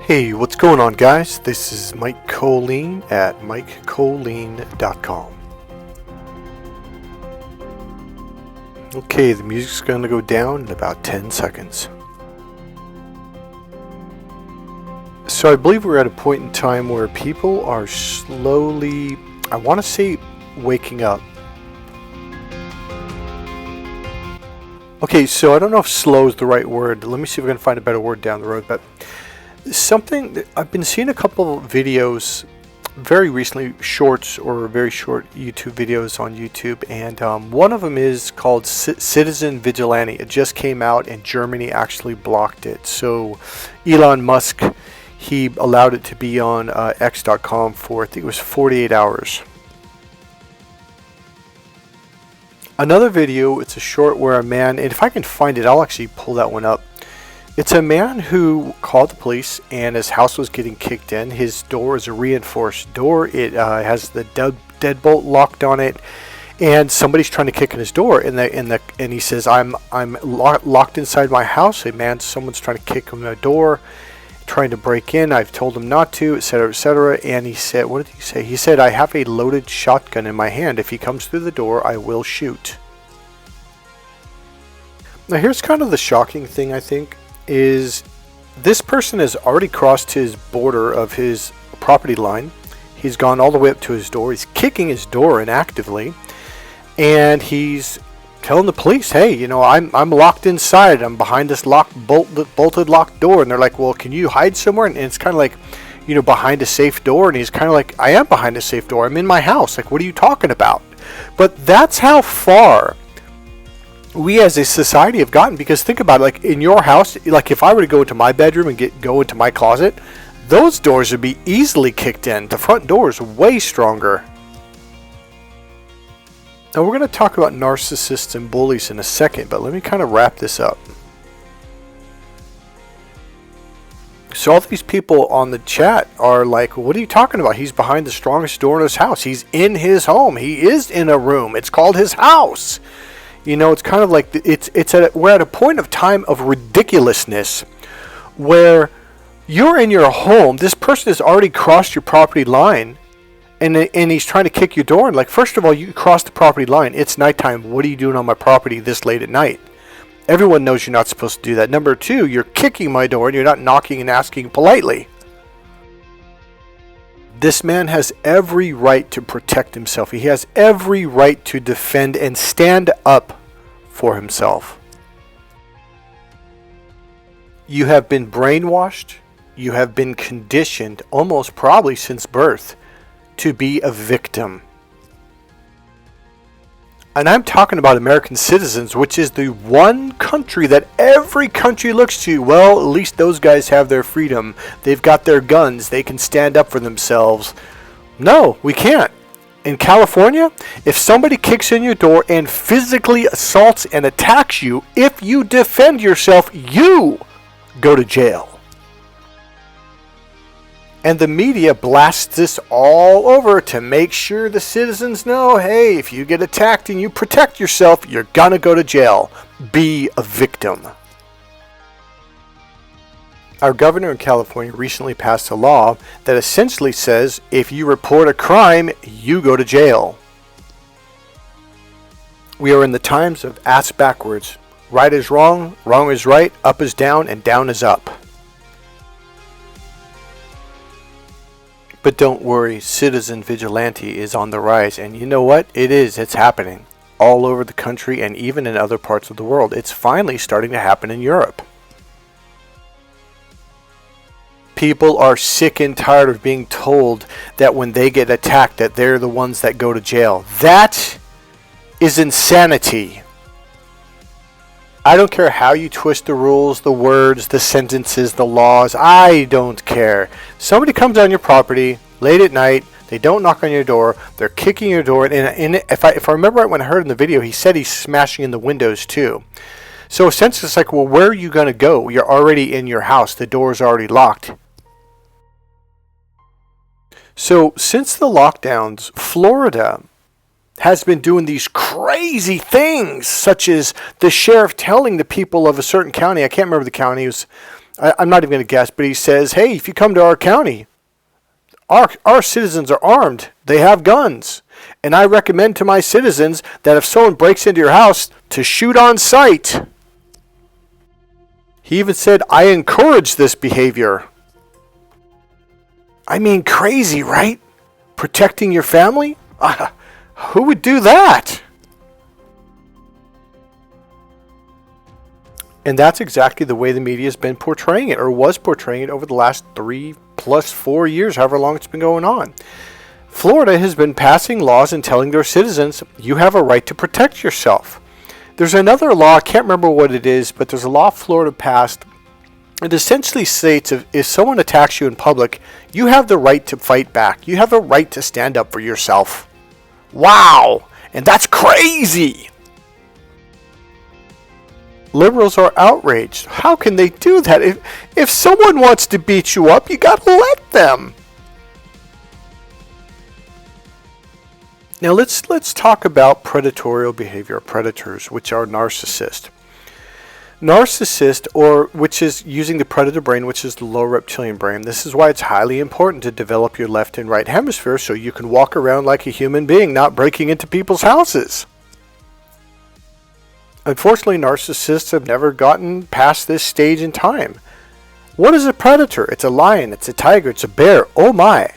Hey, what's going on, guys? This is Mike Colleen at MikeColleen.com. Okay, the music's going to go down in about 10 seconds. So I believe we're at a point in time where people are slowly, I want to say, waking up. Okay, so I don't know if slow is the right word. Let me see if I can find a better word down the road, but something that I've been seeing a couple of videos very recently, shorts or very short YouTube videos on YouTube, and one of them is called Citizen Vigilante. It just came out and Germany actually blocked it. So Elon Musk, he allowed it to be on X.com for, I think it was 48 hours. Another video, it's a short where a man, and if I can find it, I'll actually pull that one up. It's a man who called the police and his house was getting kicked in. His door is a reinforced door. It has the deadbolt locked on it, and somebody's trying to kick in his door. And he says, "I'm locked inside my house. Someone's trying to kick in the door, trying to break in. I've told him not to, etc., etc." And he said, "What did he say?" He said, "I have a loaded shotgun in my hand. If he comes through the door, I will shoot." Now, here's kind of the shocking thing, I think, is this person has already crossed his border of his property line. He's gone all the way up to his door. He's kicking his door in actively, and he's telling the police, "Hey, I'm locked inside. I'm behind this bolted locked door." And they're like, "Well, can you hide somewhere?" And it's kind of like, behind a safe door. And he's kind of like, "I am behind a safe door. I'm in my house. Like, what are you talking about?" But that's how far we as a society have gotten, because think about it, like in your house, like if I were to go into my bedroom and go into my closet, those doors would be easily kicked in. The front door is way stronger. Now we're going to talk about narcissists and bullies in a second, but let me kind of wrap this up. So all these people on the chat are like, "What are you talking about? He's behind the strongest door in his house. He's in his home. He is in a room. It's called his house." It's kind of like we're at a point of time of ridiculousness where you're in your home. This person has already crossed your property line, and he's trying to kick your door. And like, first of all, you crossed the property line. It's nighttime. What are you doing on my property this late at night? Everyone knows you're not supposed to do that. Number two, you're kicking my door and you're not knocking and asking politely. This man has every right to protect himself. He has every right to defend and stand up for himself. You have been brainwashed. You have been conditioned, almost probably since birth, to be a victim. And I'm talking about American citizens, which is the one country that every country looks to. Well, at least those guys have their freedom. They've got their guns. They can stand up for themselves. No, we can't. In California, if somebody kicks in your door and physically assaults and attacks you, if you defend yourself, you go to jail. And the media blasts this all over to make sure the citizens know, hey, if you get attacked and you protect yourself, you're gonna go to jail. Be a victim. Our governor in California recently passed a law that essentially says if you report a crime, you go to jail. We are in the times of ass backwards. Right is wrong, wrong is right, up is down, and down is up. But don't worry, Citizen Vigilante is on the rise, and you know what? It's happening all over the country and even in other parts of the world. It's finally starting to happen in Europe. People are sick and tired of being told that when they get attacked that they're the ones that go to jail. That is insanity. I don't care how you twist the rules, the words, the sentences, the laws. I don't care. Somebody comes on your property late at night. They don't knock on your door. They're kicking your door. And if I remember right when I heard in the video, he said he's smashing in the windows too. So essentially it's like, well, where are you going to go? You're already in your house. The door's already locked. So since the lockdowns, Florida has been doing these crazy things, such as the sheriff telling the people of a certain county, I can't remember the county, I'm not even going to guess, but he says, hey, if you come to our county, our citizens are armed. They have guns. And I recommend to my citizens that if someone breaks into your house, to shoot on sight. He even said, I encourage this behavior. I mean, crazy, right? Protecting your family? Who would do that? And that's exactly the way the media has been portraying it, or was portraying it over the last 3+4 years, however long it's been going on. Florida has been passing laws and telling their citizens, you have a right to protect yourself. There's another law, I can't remember what it is, but there's a law Florida passed. It essentially states if someone attacks you in public, you have the right to fight back. You have a right to stand up for yourself. Wow! And that's crazy! Liberals are outraged. How can they do that? If someone wants to beat you up, you gotta let them. Now let's talk about predatorial behavior, predators, which are narcissists. Narcissist, or which is using the predator brain, which is the lower reptilian brain. This is why it's highly important to develop your left and right hemisphere so you can walk around like a human being, not breaking into people's houses. Unfortunately, narcissists have never gotten past this stage in time. What is a predator? It's a lion, it's a tiger, it's a bear. Oh my.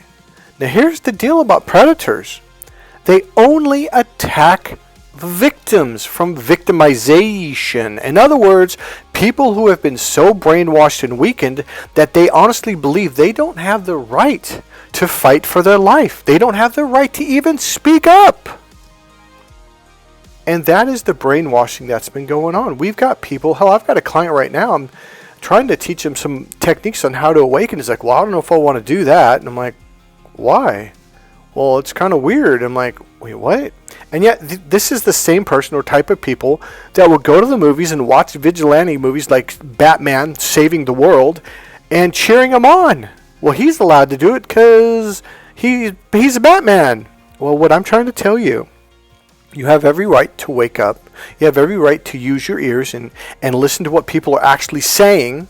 Now here's the deal about predators. They only attack victims from victimization. In other words, people who have been so brainwashed and weakened that they honestly believe they don't have the right to fight for their life. They don't have the right to even speak up. And that is the brainwashing that's been going on. We've got people, hell, I've got a client right now, I'm trying to teach him some techniques on how to awaken. He's like, well, I don't know if I want to do that. And I'm like, why? Well, it's kind of weird. I'm like, wait, what? And yet, this is the same person or type of people that will go to the movies and watch vigilante movies like Batman saving the world and cheering him on. Well, he's allowed to do it because he's a Batman. Well, what I'm trying to tell you, you have every right to wake up. You have every right to use your ears and listen to what people are actually saying.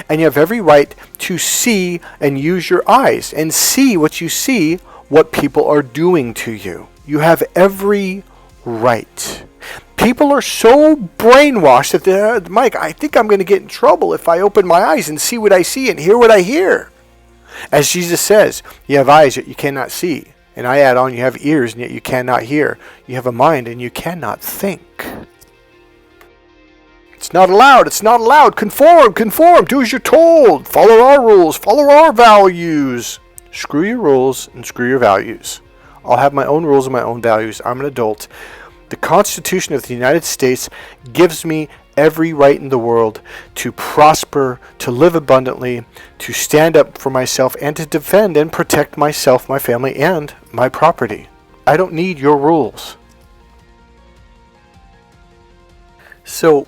And you have every right to see and use your eyes and see what you see, what people are doing to you. You have every right. People are so brainwashed that they're, Mike, I think I'm going to get in trouble if I open my eyes and see what I see and hear what I hear. As Jesus says, you have eyes yet you cannot see. And I add on, you have ears and yet you cannot hear. You have a mind and you cannot think. It's not allowed. It's not allowed. Conform. Do as you're told. Follow our rules. Follow our values. Screw your rules and screw your values. I'll have my own rules and my own values. I'm an adult. The Constitution of the United States gives me every right in the world to prosper, to live abundantly, to stand up for myself, and to defend and protect myself, my family, and my property. I don't need your rules. So,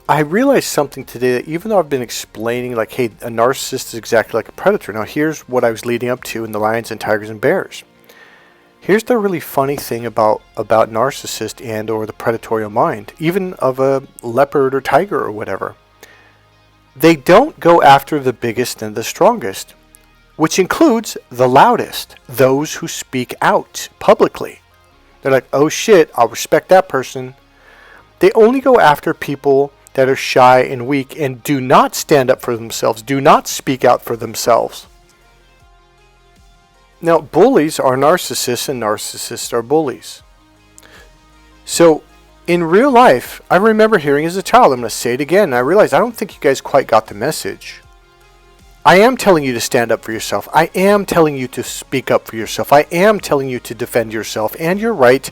I realized something today that even though I've been explaining like, hey, a narcissist is exactly like a predator. Now, here's what I was leading up to in the lions and tigers and bears. Here's the really funny thing about narcissist and or the predatory mind, even of a leopard or tiger or whatever. They don't go after the biggest and the strongest, which includes the loudest, those who speak out publicly. They're like, oh shit, I'll respect that person. They only go after people that are shy and weak and do not stand up for themselves, do not speak out for themselves. Now, bullies are narcissists and narcissists are bullies. So, in real life, I remember hearing as a child, I'm going to say it again, and I realized I don't think you guys quite got the message. I am telling you to stand up for yourself. I am telling you to speak up for yourself. I am telling you to defend yourself and your right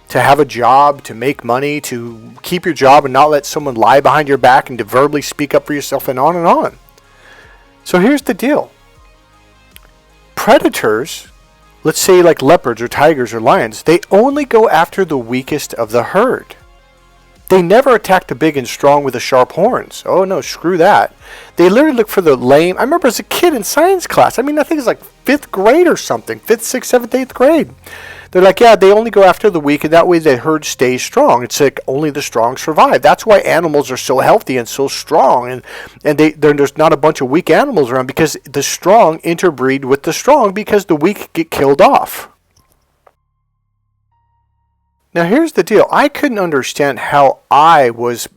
to have a job, to make money, to keep your job and not let someone lie behind your back and to verbally speak up for yourself and on and on. So here's the deal. Predators, let's say like leopards or tigers or lions, they only go after the weakest of the herd. They never attack the big and strong with the sharp horns. Oh no, screw that. They literally look for the lame. I remember as a kid in science class, I think it's like fifth grade or something, 5th, 6th, 7th, 8th grade. They're like, yeah, they only go after the weak, and that way the herd stays strong. It's like only the strong survive. That's why animals are so healthy and so strong, and there's not a bunch of weak animals around, because the strong interbreed with the strong, because the weak get killed off. Now here's the deal. I couldn't understand how I was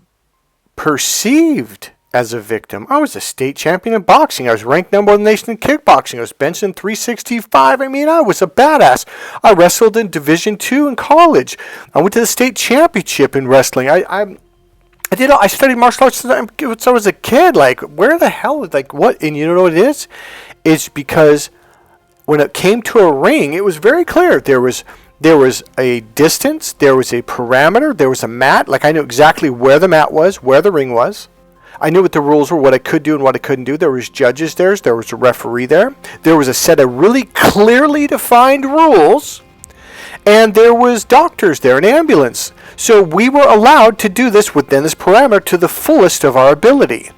perceived as a victim. I was a state champion in boxing. I was ranked number 1 in the nation in kickboxing. I was benching 365. I mean, I was a badass. I wrestled in Division II in college. I went to the state championship in wrestling. I studied martial arts since I was a kid. Like, where the hell, like, what? And you know what it is? It's because when it came to a ring, it was very clear. There was a distance, there was a parameter, there was a mat. Like, I knew exactly where the mat was, where the ring was. I knew what the rules were, what I could do and what I couldn't do. There was judges there. There was a referee there. There was a set of really clearly defined rules. And there was doctors there, an ambulance. So we were allowed to do this within this parameter to the fullest of our ability.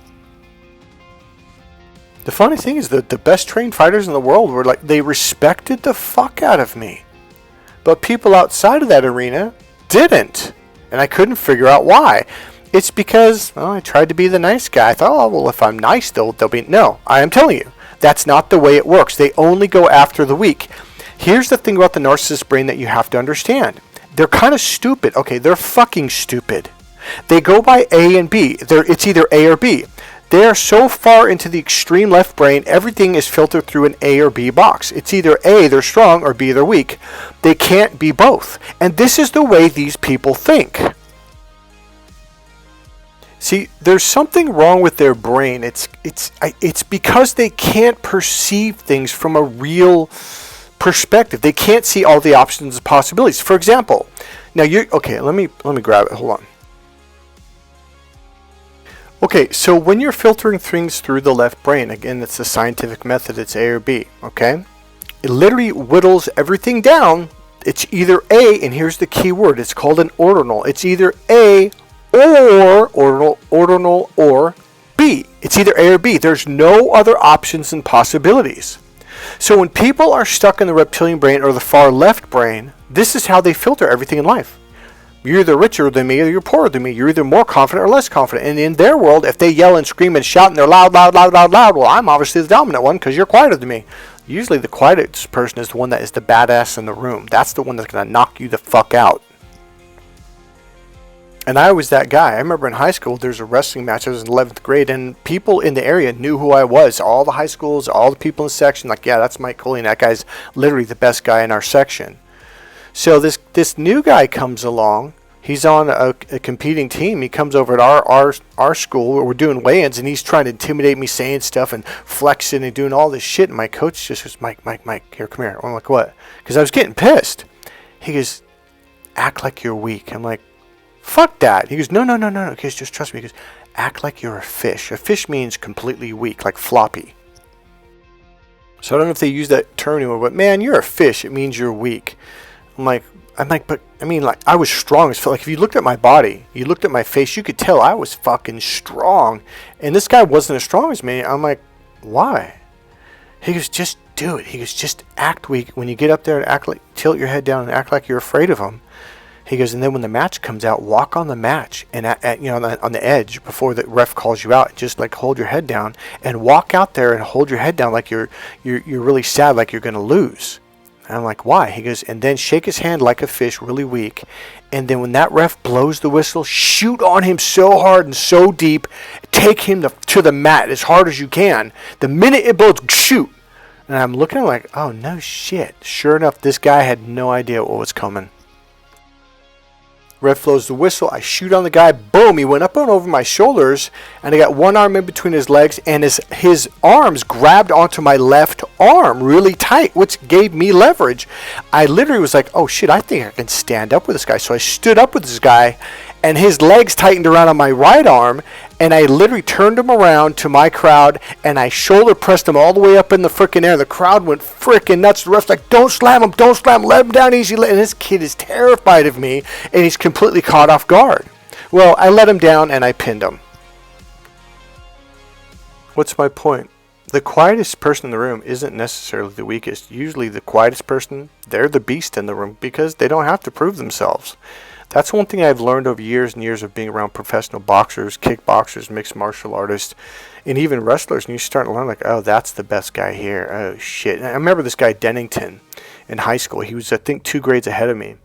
The funny thing is that the best trained fighters in the world were like, they respected the fuck out of me. But people outside of that arena didn't. And I couldn't figure out why. It's because, well, I tried to be the nice guy. I thought, oh, well, if I'm nice, they'll be... No, I am telling you, that's not the way it works. They only go after the weak. Here's the thing about the narcissist brain that you have to understand. They're kind of stupid. Okay, they're fucking stupid. They go by A and B. It's either A or B. They are so far into the extreme left brain, everything is filtered through an A or B box. It's either A, they're strong, or B, they're weak. They can't be both. And this is the way these people think. See, there's something wrong with their brain. It's because they can't perceive things from a real perspective. They can't see all the options and possibilities. For example, now okay, let me grab it. Hold on. Okay, so when you're filtering things through the left brain, again, it's the scientific method, it's A or B, okay? It literally whittles everything down. It's either A, and here's the key word, it's called an ordinal. It's either A or ordinal or B. It's either A or B. There's no other options and possibilities. So when people are stuck in the reptilian brain or the far left brain, this is how they filter everything in life. You're either richer than me or you're poorer than me. You're either more confident or less confident. And in their world, if they yell and scream and shout and they're loud, well, I'm obviously the dominant one because you're quieter than me. Usually the quietest person is the one that is the badass in the room. That's the one that's going to knock you the fuck out. And I was that guy. I remember in high school, there's a wrestling match. I was in 11th grade, and people in the area knew who I was. All the high schools, all the people in the section, like, yeah, that's Mike Coley, and that guy's literally the best guy in our section. So this new guy comes along. He's on a competing team. He comes over at our school where we're doing weigh-ins, and he's trying to intimidate me, saying stuff and flexing and doing all this shit. And my coach just goes, Mike, here, come here. I'm like, what? Because I was getting pissed. He goes, act like you're weak. I'm like, fuck that. He goes, no. Okay, just trust me. He goes, act like you're a fish. A fish means completely weak, like floppy. So I don't know if they use that term anymore, but man, you're a fish. It means you're weak. I'm like, but I mean, like, I was strong as fuck. Like, if you looked at my body, you looked at my face, you could tell I was fucking strong. And this guy wasn't as strong as me. I'm like, why? He goes, just do it. He goes, just act weak. When you get up there and act like, tilt your head down and act like you're afraid of him. He goes, and then when the match comes out, walk on the match and on the edge before the ref calls you out. Just like hold your head down and walk out there and hold your head down like you're really sad, like you're gonna lose. And I'm like, why? He goes, and then shake his hand like a fish, really weak. And then when that ref blows the whistle, shoot on him so hard and so deep, take him to the mat as hard as you can. The minute it blows, shoot. And I'm looking like, oh no shit. Sure enough, this guy had no idea what was coming. Ref blows the whistle. I shoot on the guy. Boom! He went up and over my shoulders, and I got one arm in between his legs, and his arms grabbed onto my left arm really tight, which gave me leverage. I literally was like, "Oh shit! I think I can stand up with this guy." So I stood up with this guy, and his legs tightened around on my right arm, and I literally turned him around to my crowd, and I shoulder pressed him all the way up in the frickin' air. The crowd went frickin' nuts. The ref's like, don't slam him, let him down easy. And this kid is terrified of me, and he's completely caught off guard. Well, I let him down, and I pinned him. What's my point? the quietest person in the room isn't necessarily the weakest. Usually the quietest person, they're the beast in the room because they don't have to prove themselves. That's one thing I've learned over years and years of being around professional boxers, kickboxers, mixed martial artists, and even wrestlers. And you start to learn like, oh, that's the best guy here. Oh, shit. And I remember this guy, Dennington, in high school. He was, I think, 2 grades ahead of me.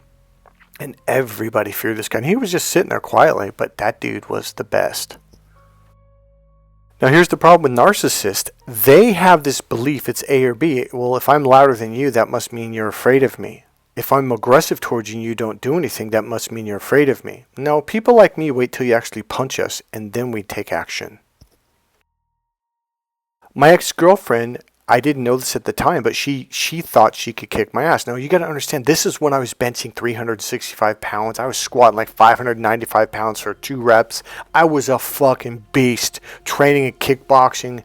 And everybody feared this guy. And he was just sitting there quietly, but that dude was the best. Now, here's the problem with narcissists. They have this belief it's A or B. Well, if I'm louder than you, that must mean you're afraid of me. If I'm aggressive towards you and you don't do anything, that must mean you're afraid of me. No, people like me wait till you actually punch us, and then we take action. My ex-girlfriend, I didn't know this at the time, but she thought she could kick my ass. Now, you got to understand, this is when I was benching 365 pounds. I was squatting like 595 pounds for 2 reps. I was a fucking beast training in kickboxing.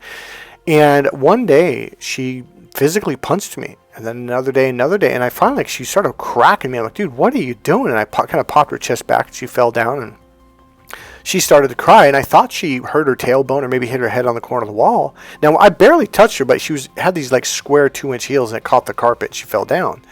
And one day, she physically punched me. And then another day. And I finally, she started cracking me. I'm like, dude, what are you doing? And I kind of popped her chest back and she fell down and she started to cry. And I thought she hurt her tailbone or maybe hit her head on the corner of the wall. Now, I barely touched her, but she had these like square 2-inch heels and it caught the carpet. She fell down.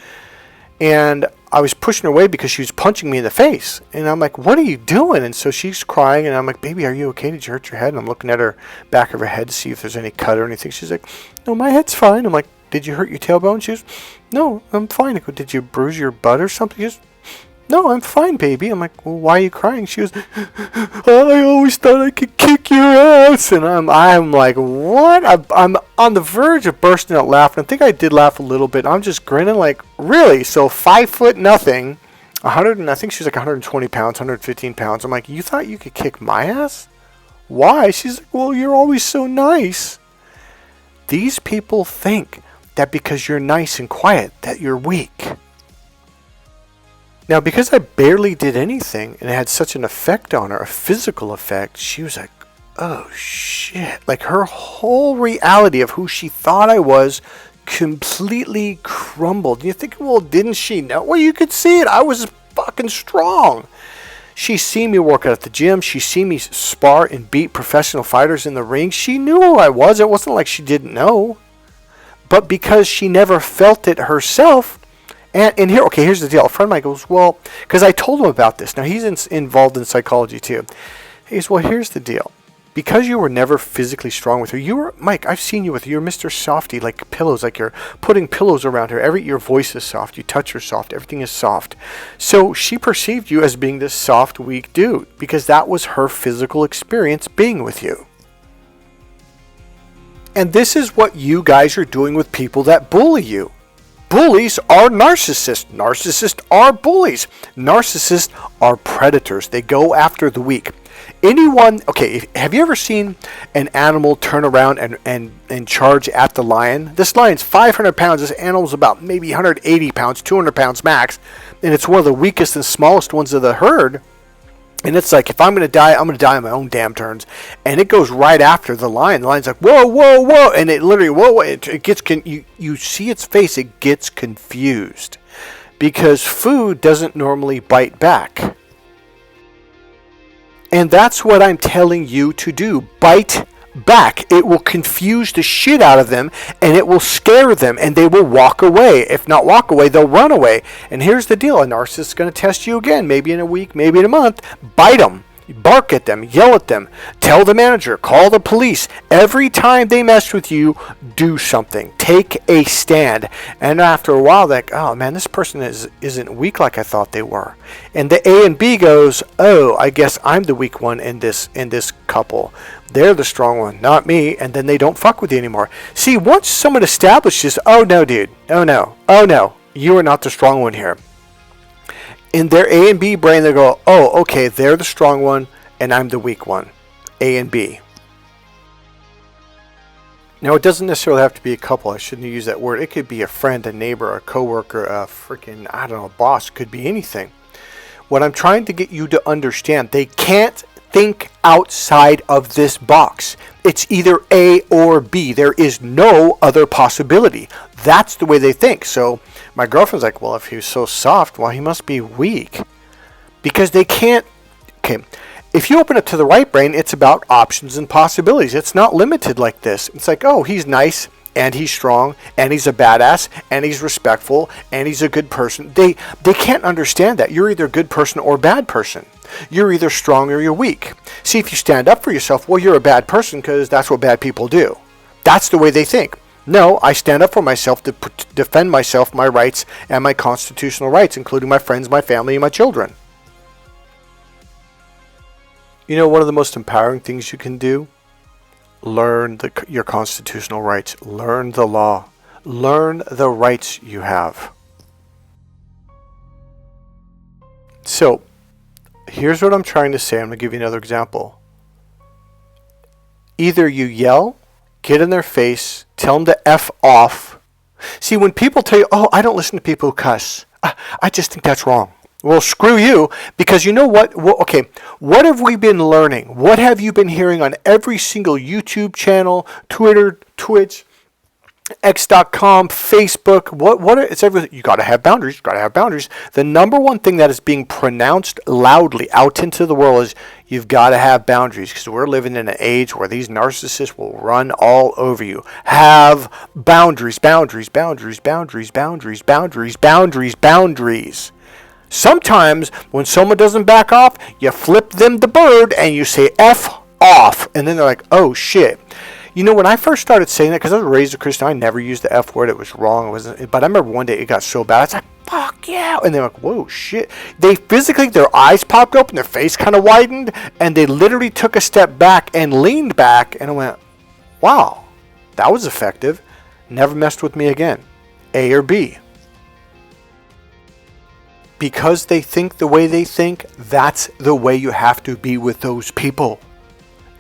And I was pushing her away because she was punching me in the face. And I'm like, what are you doing? And so she's crying. And I'm like, baby, are you okay? Did you hurt your head? And I'm looking at her back of her head to see if there's any cut or anything. She's like, no, my head's fine. I'm like, did you hurt your tailbone? She goes, no, I'm fine. I go, did you bruise your butt or something? She goes, no, I'm fine, baby. I'm like, well, why are you crying? She goes, I always thought I could kick your ass. And I'm like, what? I'm on the verge of bursting out laughing. I think I did laugh a little bit. I'm just grinning like, really? So 5 foot nothing, 100, and I think she's like 120 pounds, 115 pounds. I'm like, you thought you could kick my ass? Why? She's like, well, you're always so nice. These people think that because you're nice and quiet, that you're weak. Now, because I barely did anything and it had such an effect on her, a physical effect, she was like, oh shit. Like her whole reality of who she thought I was completely crumbled. And you think, well, didn't she know? Well, you could see it. I was fucking strong. She seen me work out at the gym. She seen me spar and beat professional fighters in the ring. She knew who I was. It wasn't like she didn't know. But because she never felt it herself, and here's the deal. A friend of mine goes, well, because I told him about this. Now, he's involved in psychology too. He goes, well, here's the deal. Because you were never physically strong with her, you were, Mike, I've seen you with her. You're Mr. Softy, like pillows, like you're putting pillows around her. Your voice is soft. You touch her soft. Everything is soft. So she perceived you as being this soft, weak dude because that was her physical experience being with you. And this is what you guys are doing with people that bully you. Bullies are narcissists. Narcissists are bullies. Narcissists are predators. They go after the weak. Have you ever seen an animal turn around and charge at the lion? This lion's 500 pounds. This animal's about maybe 180 pounds, 200 pounds max. And it's one of the weakest and smallest ones of the herd. And it's like, if I'm going to die, I'm going to die on my own damn terms. And it goes right after the lion. The lion's like, whoa, whoa, whoa. And it literally, whoa, it gets, you see its face, it gets confused. Because food doesn't normally bite back. And that's what I'm telling you to do. Bite back. It will confuse the shit out of them and it will scare them and they will walk away. If not walk away, they'll run away. And here's the deal. A narcissist is going to test you again, maybe in a week, maybe in a month. Bite them. Bark at them, yell at them, tell the manager, call the police. Every time they mess with you, do something. Take a stand. And after a while, they're like, oh man, this person isn't weak like I thought they were. And the A and B goes, oh, I guess I'm the weak one in this couple. They're the strong one, not me. And then they don't fuck with you anymore. See, once someone establishes, oh no, dude, oh no, you are not the strong one here. In their A and B brain, they go, oh, okay, they're the strong one, and I'm the weak one. A and B. Now, it doesn't necessarily have to be a couple. I shouldn't use that word. It could be a friend, a neighbor, a coworker, a freaking, a boss. It could be anything. What I'm trying to get you to understand, they can't think outside of this box. It's either A or B. There is no other possibility. That's the way they think. So my girlfriend's like, well, if he was so soft, well, he must be weak. Because they can't. Okay, If you open it to the right brain, it's about options and possibilities. It's not limited like this. It's like, oh, he's nice, and he's strong, and he's a badass, and he's respectful, and he's a good person. They can't understand that. You're either a good person or a bad person. You're either strong or you're weak. See, if you stand up for yourself, well, you're a bad person because that's what bad people do. That's the way they think. No, I stand up for myself to defend myself, my rights, and my constitutional rights, including my friends, my family, and my children. You know, one of the most empowering things you can do? Learn your constitutional rights. Learn the law. Learn the rights you have. So, here's what I'm trying to say. I'm going to give you another example. Either you yell, get in their face, tell them to F off. See, when people tell you, oh, I don't listen to people who cuss. I just think that's wrong. Well, screw you, because you know what? Well, okay, what have we been learning? What have you been hearing on every single YouTube channel, Twitter, Twitch, X.com, Facebook? It's everything. You got to have boundaries. You got to have boundaries. The number one thing that is being pronounced loudly out into the world is you've got to have boundaries, because we're living in an age where these narcissists will run all over you. Have boundaries, boundaries, boundaries, boundaries, boundaries, boundaries, boundaries, boundaries. Sometimes when someone doesn't back off, you flip them the bird and you say F off. And then they're like, oh shit. You know, when I first started saying that, because I was raised a Christian, I never used the F word. It was wrong. But I remember one day it got so bad. I was like, fuck yeah. And they're like, whoa, shit. They physically, their eyes popped open, their face kind of widened, and they literally took a step back and leaned back. And I went, wow, that was effective. Never messed with me again. A or B. Because they think the way they think, that's the way you have to be with those people.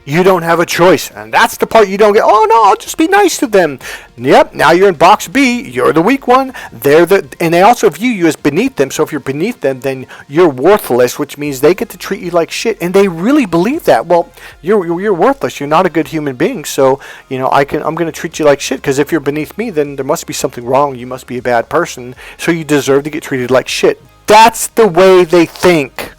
You don't have a choice. And that's the part you don't get. Oh, no, I'll just be nice to them. Yep, now you're in box B. You're the weak one. And they also view you as beneath them. So if you're beneath them, then you're worthless, which means they get to treat you like shit. And they really believe that. Well, you're worthless. You're not a good human being. So, you know, I'm going to treat you like shit. Because if you're beneath me, then there must be something wrong. You must be a bad person. So you deserve to get treated like shit. That's the way they think.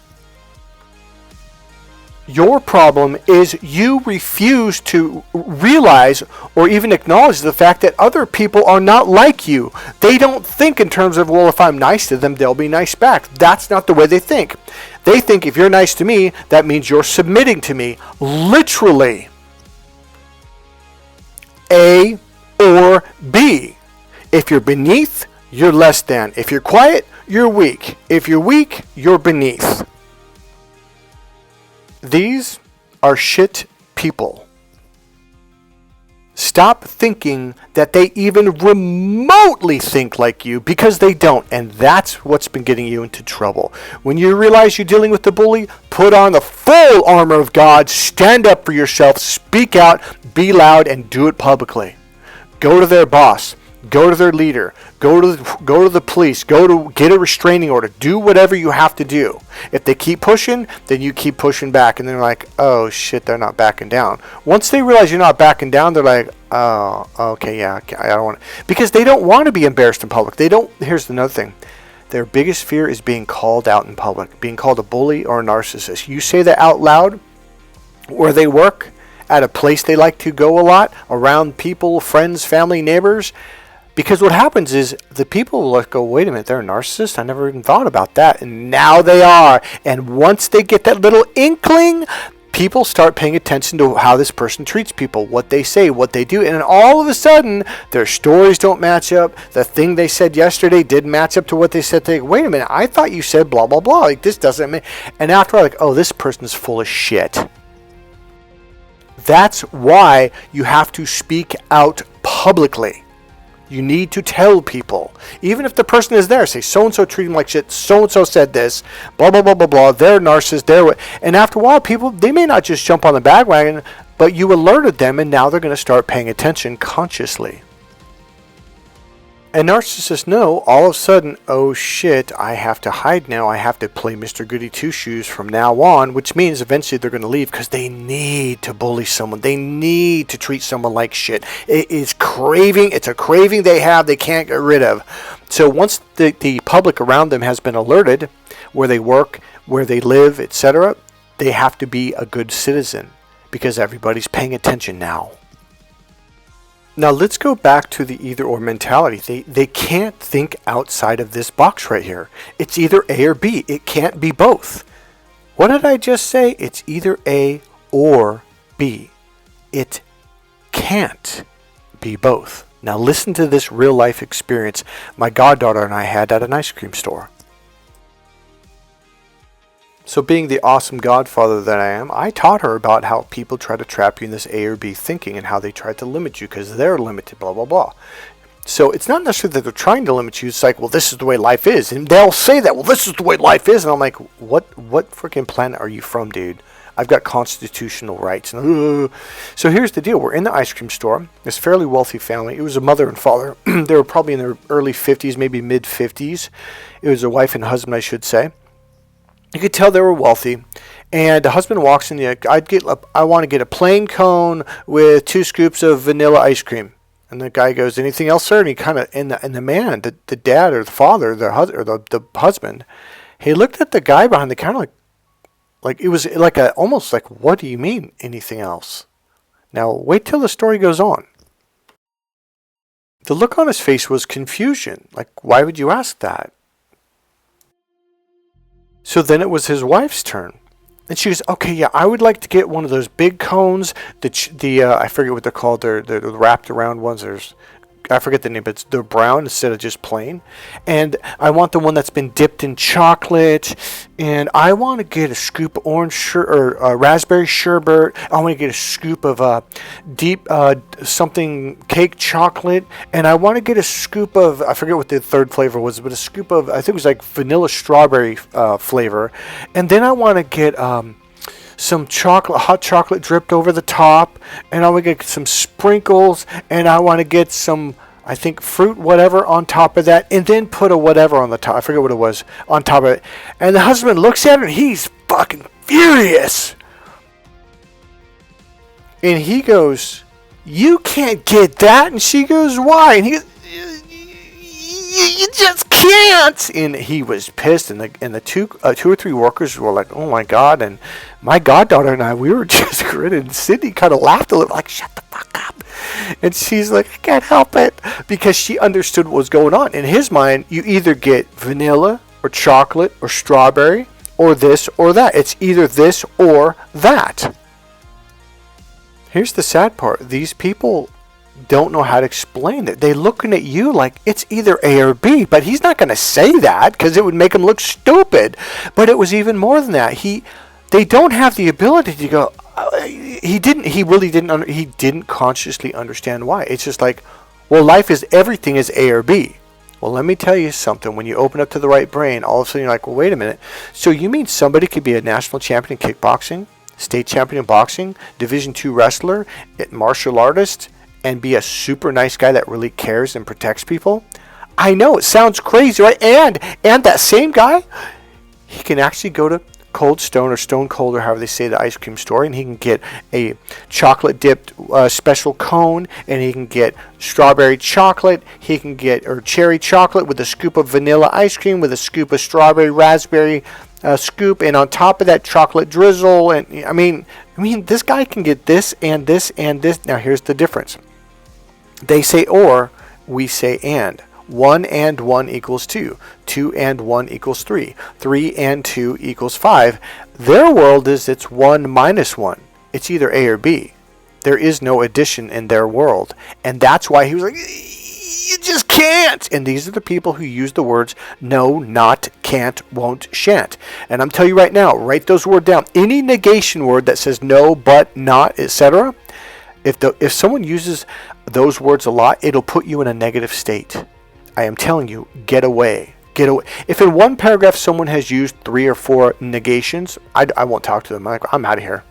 Your problem is you refuse to realize or even acknowledge the fact that other people are not like you. They don't think in terms of, well, if I'm nice to them, they'll be nice back. That's not the way they think. They think if you're nice to me, that means you're submitting to me. Literally. A or B. If you're beneath, you're less than. If you're quiet, you're weak. If you're weak, you're beneath. These are shit people. Stop thinking that they even remotely think like you, because they don't. And that's what's been getting you into trouble. When you realize you're dealing with the bully, put on the full armor of God, stand up for yourself, speak out, be loud, and do it publicly. Go to their boss. Go to their leader. Go to the police. Go to get a restraining order. Do whatever you have to do. If they keep pushing, then you keep pushing back. And they're like, oh shit, they're not backing down. Once they realize you're not backing down, they're like, oh, okay, yeah, I don't want to. Because they don't want to be embarrassed in public. Here's another thing. Their biggest fear is being called out in public. Being called a bully or a narcissist. You say that out loud where they work, at a place they like to go a lot, around people, friends, family, neighbors. Because what happens is the people will go, wait a minute, they're a narcissist? I never even thought about that. And now they are. And once they get that little inkling, people start paying attention to how this person treats people, what they say, what they do. And then all of a sudden, their stories don't match up. The thing they said yesterday didn't match up to what they said today. Wait a minute, I thought you said blah, blah, blah. Like, this doesn't make... And after, like, oh, this person's full of shit. That's why you have to speak out publicly. You need to tell people, even if the person is there, say, so-and-so treated him like shit, so-and-so said this, blah, blah, blah, blah, blah, they're narcissists, and after a while, people, they may not just jump on the bandwagon, but you alerted them, and now they're going to start paying attention consciously. And narcissists know all of a sudden, oh shit, I have to hide now. I have to play Mr. Goody Two-Shoes from now on, which means eventually they're going to leave because they need to bully someone. They need to treat someone like shit. It's a craving they have they can't get rid of. So once the public around them has been alerted, where they work, where they live, etc., they have to be a good citizen because everybody's paying attention now. Now let's go back to the either or mentality. They can't think outside of this box right here. It's either A or B. It can't be both. What did I just say? It's either A or B. It can't be both. Now listen to this real life experience my goddaughter and I had at an ice cream store. So being the awesome godfather that I am, I taught her about how people try to trap you in this A or B thinking and how they try to limit you because they're limited, blah, blah, blah. So it's not necessarily that they're trying to limit you. It's like, well, this is the way life is. And they'll say that, well, this is the way life is. And I'm like, what freaking planet are you from, dude? I've got constitutional rights. So here's the deal. We're in the ice cream store. This fairly wealthy family. It was a mother and father. They were probably in their early 50s, maybe mid 50s. It was a wife and husband, I should say. You could tell they were wealthy. And the husband walks in. I want to get a plain cone with 2 scoops of vanilla ice cream. And the guy goes, anything else, sir? And he kind of, and the man, the dad or the father, the husband, he looked at the guy behind the counter like it was like almost like, what do you mean anything else? Now wait till the story goes on. The look on his face was confusion. Like, why would you ask that? So then it was his wife's turn. And she goes, okay, yeah, I would like to get one of those big cones. I forget what they're called. They're wrapped around ones. I forget the name, but they're brown instead of just plain. And I want the one that's been dipped in chocolate. And I want to get a scoop of raspberry sherbet. I want to get a scoop of deep something cake chocolate. And I want to get a scoop of, I forget what the third flavor was, but a scoop of, I think it was like vanilla strawberry flavor. And then I want to get some hot chocolate dripped over the top, and I want to get some sprinkles, and I want to get some, I think, fruit whatever on top of that, and then put a whatever on the top. I forget what it was on top of it. And the husband looks at her, and he's fucking furious. And he goes, you can't get that. And she goes, why? And he goes, you just can't. And he was pissed, and the two or three workers were like, oh my god. And my goddaughter and I, we were just grinning. And Sydney kind of laughed a little, like, shut the fuck up. And she's like, I can't help it, because she understood what was going on. In his mind, you either get vanilla or chocolate or strawberry or this or that. It's either this or that. Here's the sad part. These people don't know how to explain it. They're looking at you like it's either A or B, but he's not going to say that because it would make him look stupid. But it was even more than that. They don't have the ability to go, he didn't consciously understand why. It's just like, well, life is, everything is A or B. Well, let me tell you something. When you open up to the right brain, all of a sudden you're like, well, wait a minute. So you mean somebody could be a national champion in kickboxing, state champion in boxing, Division II wrestler, martial artist, and be a super nice guy that really cares and protects people? I know, it sounds crazy, right? And that same guy, he can actually go to Cold Stone or Stone Cold, or however they say, the ice cream store, and he can get a chocolate dipped special cone, and he can get strawberry chocolate, he can get, or cherry chocolate with a scoop of vanilla ice cream with a scoop of strawberry raspberry scoop, and on top of that, chocolate drizzle. And I mean this guy can get this and this and this. Now here's the difference. They say or, we say and. 1 and 1 equals 2. 2 and 1 equals 3. 3 and 2 equals 5. Their world is it's 1 minus 1. It's either A or B. There is no addition in their world. And that's why he was like, you just can't. And these are the people who use the words no, not, can't, won't, shan't. And I'm telling you right now, write those words down. Any negation word that says no, but, not, etc., if someone uses those words a lot, it'll put you in a negative state. I am telling you, get away. Get away. If in one paragraph someone has used 3 or 4 negations, I won't talk to them. I'm out of here.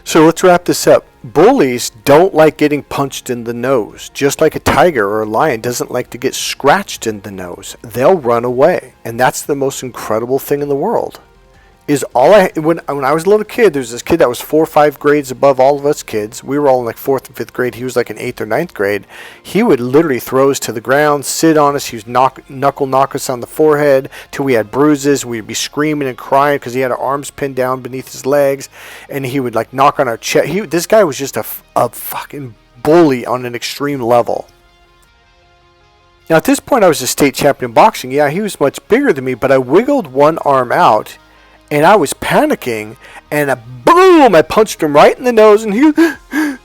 So let's wrap this up. Bullies don't like getting punched in the nose. Just like a tiger or a lion doesn't like to get scratched in the nose. They'll run away. And that's the most incredible thing in the world. is when I was a little kid, there's this kid that was 4 or 5 grades above all of us kids. We were all in like 4th and 5th grade. He was like in 8th or 9th grade. He would literally throw us to the ground, sit on us. He would knock us on the forehead till we had bruises. We'd be screaming and crying because he had our arms pinned down beneath his legs, and he would like knock on our chest. This guy was just a fucking bully on an extreme level. Now at this point I was a state champion in boxing. Yeah, he was much bigger than me, but I wiggled one arm out and I was panicking, and boom, I punched him right in the nose, and he,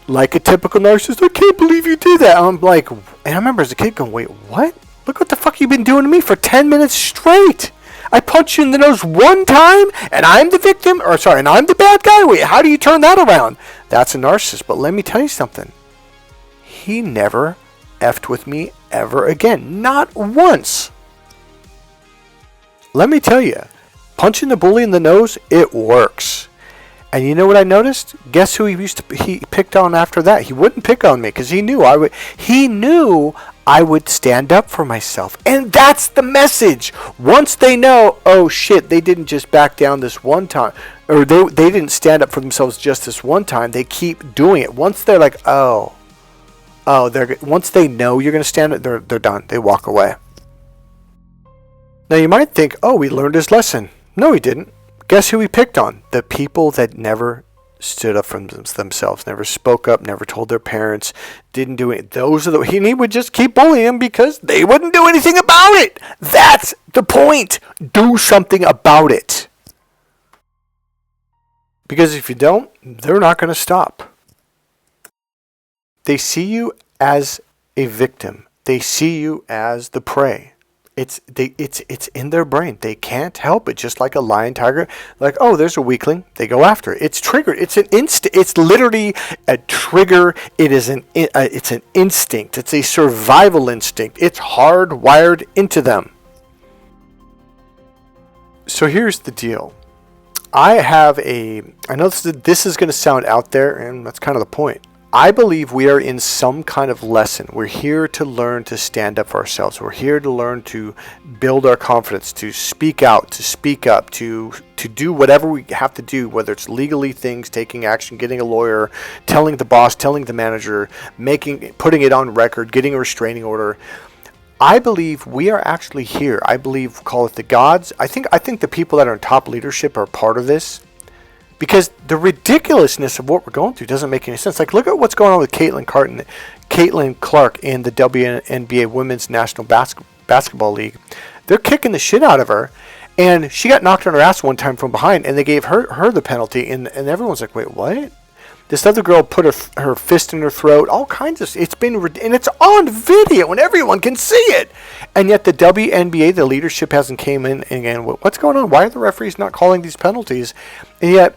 like a typical narcissist, I can't believe you did that. I'm like, and I remember as a kid going, wait, what? Look what the fuck you've been doing to me for 10 minutes straight. I punched you in the nose one time, and I'm the victim, and I'm the bad guy? Wait, how do you turn that around? That's a narcissist. But let me tell you something. He never effed with me ever again. Not once. Let me tell you, punching the bully in the nose, it works. And you know what I noticed? Guess who he picked on after that? He wouldn't pick on me because he knew I would stand up for myself. And that's the message. Once they know, oh shit, they didn't just back down this one time, or they didn't stand up for themselves just this one time, they keep doing it. Once they're like, once they know you're going to stand up, they're done. They walk away. Now you might think, oh, he learned his lesson. No, he didn't. Guess who he picked on? The people that never stood up for themselves, never spoke up, never told their parents, didn't do it. He would just keep bullying them because they wouldn't do anything about it. That's the point. Do something about it. Because if you don't, they're not going to stop. They see you as a victim. They see you as the prey. It's in their brain. They can't help it. Just like a lion, tiger, like, oh, there's a weakling. They go after it. It's triggered. It's an instinct. It's literally a trigger. It's an instinct. It's a survival instinct. It's hardwired into them. So here's the deal. I know this is going to sound out there, and that's kind of the point. I believe we are in some kind of lesson. We're here to learn to stand up for ourselves. We're here to learn to build our confidence, to speak out, to speak up, to do whatever we have to do, whether it's legally things, taking action, getting a lawyer, telling the boss, telling the manager, putting it on record, getting a restraining order. I believe we are actually here. I believe, call it the gods. I think the people that are in top leadership are part of this. Because the ridiculousness of what we're going through doesn't make any sense. Like, look at what's going on with Caitlin Clark in the WNBA Women's National Basketball League. They're kicking the shit out of her, and she got knocked on her ass one time from behind, and they gave her the penalty, and everyone's like, wait, what? This other girl put her fist in her throat, all kinds of... and it's on video, and everyone can see it. And yet the WNBA, the leadership hasn't came in and what's going on? Why are the referees not calling these penalties? And yet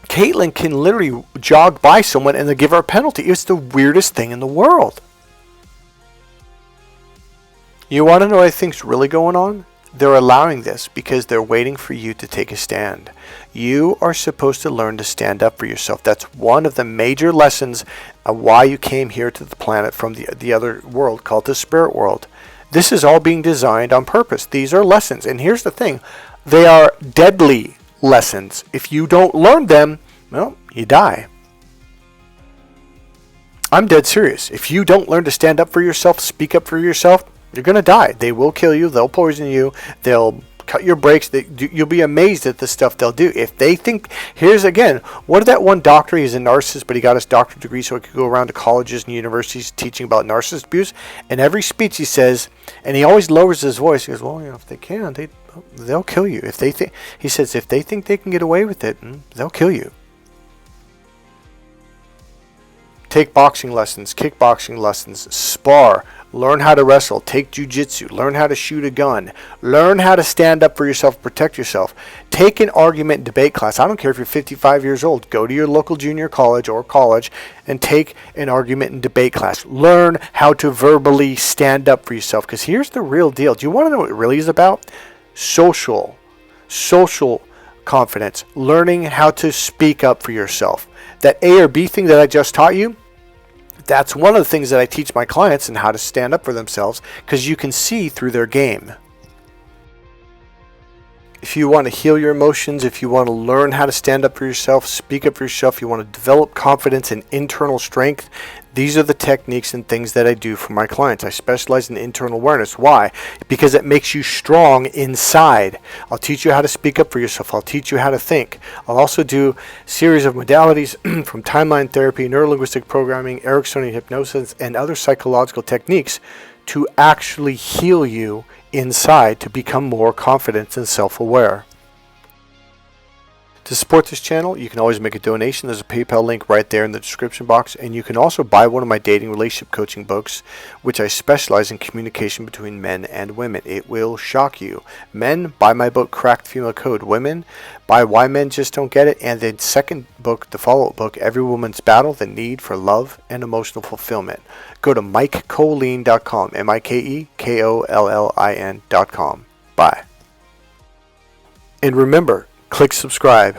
Caitlin can literally jog by someone and they give her a penalty. It's the weirdest thing in the world. You want to know what I think's really going on? They're allowing this because they're waiting for you to take a stand. You are supposed to learn to stand up for yourself. That's one of the major lessons of why you came here to the planet from the other world called the spirit world. This is all being designed on purpose. These are lessons. And here's the thing. They are deadly lessons. If you don't learn them, well, you die. I'm dead serious. If you don't learn to stand up for yourself, speak up for yourself, you're going to die. They will kill you. They'll poison you. They'll cut your brakes. You'll be amazed at the stuff they'll do. If they think, here's again, what did that one doctor, he's a narcissist, but he got his doctorate degree so he could go around to colleges and universities teaching about narcissist abuse. And every speech he says, and he always lowers his voice, he goes, well, if they can, they'll kill you. If they think, he says, if they think they can get away with it, they'll kill you. Take boxing lessons, kickboxing lessons, spar, learn how to wrestle, take jiu-jitsu, learn how to shoot a gun, learn how to stand up for yourself, protect yourself. Take an argument debate class. I don't care if you're 55 years old. Go to your local junior college or college and take an argument and debate class. Learn how to verbally stand up for yourself, because here's the real deal. Do you want to know what it really is about? Social confidence, learning how to speak up for yourself. That A or B thing that I just taught you, that's one of the things that I teach my clients and how to stand up for themselves, because you can see through their game. If you want to heal your emotions, if you want to learn how to stand up for yourself, speak up for yourself, you want to develop confidence and internal strength, these are the techniques and things that I do for my clients. I specialize in internal awareness. Why? Because it makes you strong inside. I'll teach you how to speak up for yourself. I'll teach you how to think. I'll also do a series of modalities from timeline therapy, neurolinguistic programming, Ericksonian hypnosis, and other psychological techniques to actually heal you inside to become more confident and self-aware. To support this channel, you can always make a donation. There's a PayPal link right there in the description box, and you can also buy one of my dating relationship coaching books, which I specialize in communication between men and women. It will shock you. Men, buy my book Cracked Female Code. Women, buy Why Men Just Don't Get It, and the second book, the follow-up book, Every Woman's Battle, The Need for Love and Emotional Fulfillment. Go to MikeKollin.com, MikeKollin.com. Bye. And remember, click subscribe.